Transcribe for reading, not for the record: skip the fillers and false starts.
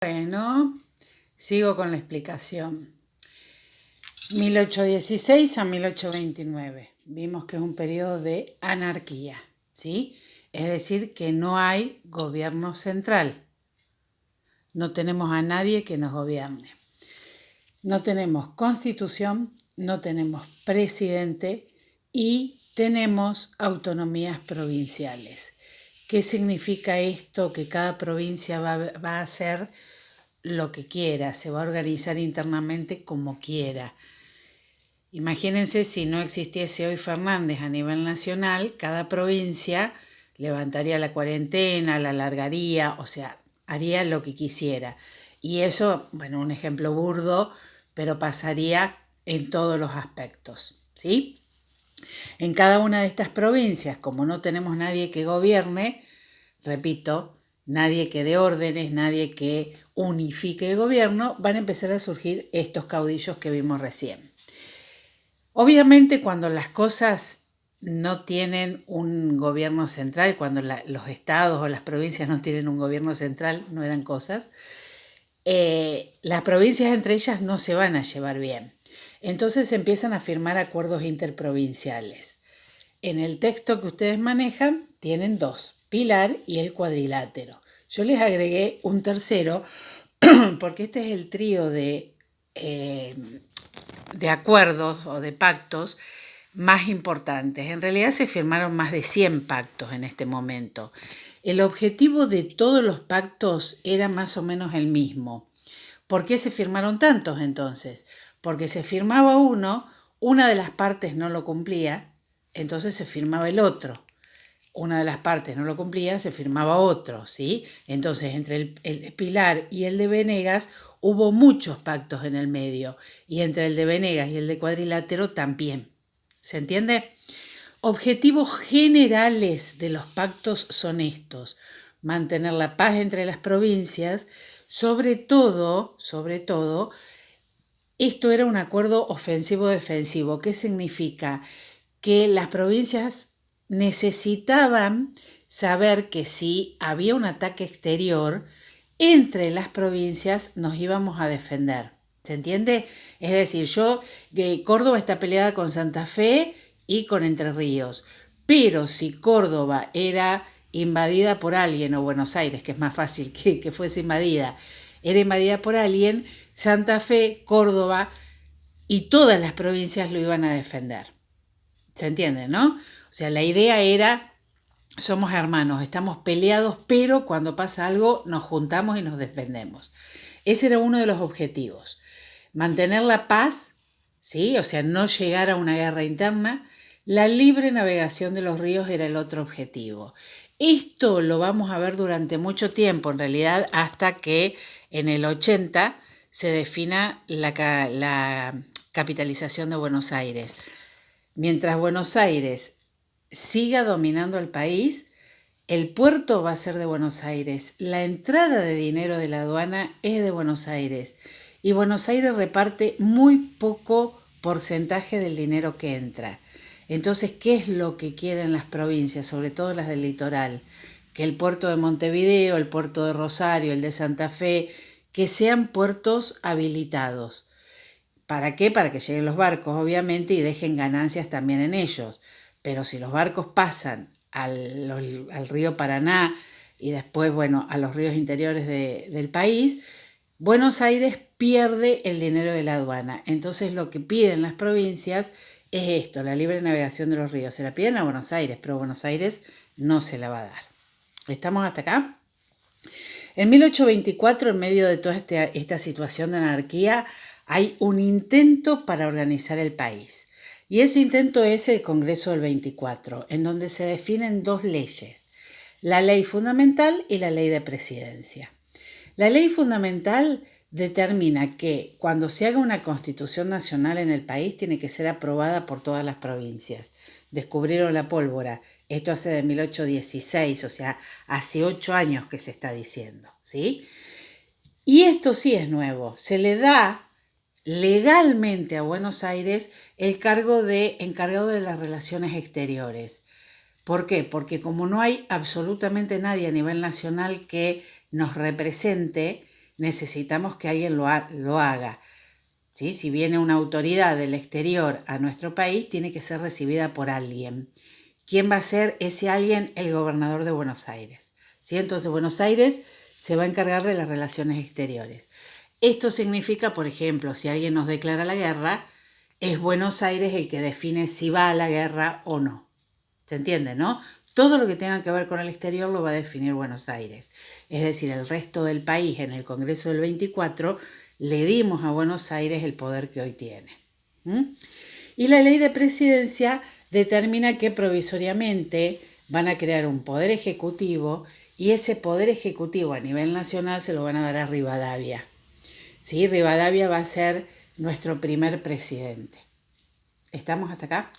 Bueno, sigo con la explicación. 1816 a 1829. Vimos que es un periodo de anarquía, ¿sí? Es decir, que no hay gobierno central. No tenemos a nadie que nos gobierne. No tenemos constitución, no tenemos presidente y tenemos autonomías provinciales. ¿Qué significa esto? Que cada provincia va a hacer lo que quiera, se va a organizar internamente como quiera. Imagínense si no existiese hoy Fernández a nivel nacional, cada provincia levantaría la cuarentena, la alargaría, o sea, haría lo que quisiera. Y eso, bueno, un ejemplo burdo, pero pasaría en todos los aspectos, ¿sí? En cada una de estas provincias, como no tenemos nadie que gobierne, repito, nadie que dé órdenes, nadie que unifique el gobierno, van a empezar a surgir estos caudillos que vimos recién. Obviamente cuando las cosas no tienen un gobierno central, cuando los estados o las provincias no tienen un gobierno central, no eran cosas, las provincias entre ellas no se van a llevar bien. Entonces empiezan a firmar acuerdos interprovinciales. En el texto que ustedes manejan tienen dos, pilar y el cuadrilátero. Yo les agregué un tercero porque este es el trío de acuerdos o de pactos más importantes. En realidad se firmaron más de 100 pactos en este momento. El objetivo de todos los pactos era más o menos el mismo. ¿Por qué se firmaron tantos entonces? Porque se firmaba uno, una de las partes no lo cumplía, entonces se firmaba el otro. Una de las partes no lo cumplía, se firmaba otro, ¿sí? Entonces, entre el Pilar y el de Venegas hubo muchos pactos en el medio, y entre el de Venegas y el de Cuadrilátero también. ¿Se entiende? Objetivos generales de los pactos son estos: mantener la paz entre las provincias, sobre todo, esto era un acuerdo ofensivo-defensivo. ¿Qué significa? Que las provincias necesitaban saber que si había un ataque exterior, entre las provincias nos íbamos a defender. ¿Se entiende? Es decir, Córdoba está peleada con Santa Fe y con Entre Ríos, pero si Córdoba era invadida por alguien, o Buenos Aires, que es más fácil que fuese invadida, era invadida por alguien, Santa Fe, Córdoba y todas las provincias lo iban a defender. ¿Se entiende, no? O sea, la idea era, somos hermanos, estamos peleados, pero cuando pasa algo nos juntamos y nos defendemos. Ese era uno de los objetivos. Mantener la paz, ¿sí? O sea, no llegar a una guerra interna. La libre navegación de los ríos era el otro objetivo. Esto lo vamos a ver durante mucho tiempo, en realidad, hasta que en el 80 se defina la capitalización de Buenos Aires. Mientras Buenos Aires siga dominando el país, el puerto va a ser de Buenos Aires, la entrada de dinero de la aduana es de Buenos Aires y Buenos Aires reparte muy poco porcentaje del dinero que entra. Entonces, ¿qué es lo que quieren las provincias, sobre todo las del litoral? Que el puerto de Montevideo, el puerto de Rosario, el de Santa Fe, que sean puertos habilitados. ¿Para qué? Para que lleguen los barcos, obviamente, y dejen ganancias también en ellos. Pero si los barcos pasan al río Paraná y después, bueno, a los ríos interiores del país, Buenos Aires pierde el dinero de la aduana. Entonces lo que piden las provincias es esto, la libre navegación de los ríos. Se la piden a Buenos Aires, pero Buenos Aires no se la va a dar. ¿Estamos hasta acá? En 1824, en medio de toda esta situación de anarquía, hay un intento para organizar el país. Y ese intento es el Congreso del 24, en donde se definen dos leyes, la ley fundamental y la ley de presidencia. La ley fundamental determina que cuando se haga una constitución nacional en el país tiene que ser aprobada por todas las provincias. Descubrieron la pólvora. Esto hace de 1816, o sea, hace 8 años que se está diciendo, ¿sí? Y esto sí es nuevo. Se le da legalmente a Buenos Aires el cargo de encargado de las relaciones exteriores. ¿Por qué? Porque como no hay absolutamente nadie a nivel nacional que nos represente, necesitamos que alguien lo haga. ¿Sí? Si viene una autoridad del exterior a nuestro país, tiene que ser recibida por alguien. ¿Quién va a ser ese alguien? El gobernador de Buenos Aires. ¿Sí? Entonces Buenos Aires se va a encargar de las relaciones exteriores. Esto significa, por ejemplo, si alguien nos declara la guerra, es Buenos Aires el que define si va a la guerra o no. ¿Se entiende, no? Todo lo que tenga que ver con el exterior lo va a definir Buenos Aires. Es decir, el resto del país en el Congreso del 24 le dimos a Buenos Aires el poder que hoy tiene. Y la ley de presidencia determina que provisoriamente van a crear un poder ejecutivo y ese poder ejecutivo a nivel nacional se lo van a dar a Rivadavia. ¿Sí? Rivadavia va a ser nuestro primer presidente. ¿Estamos hasta acá?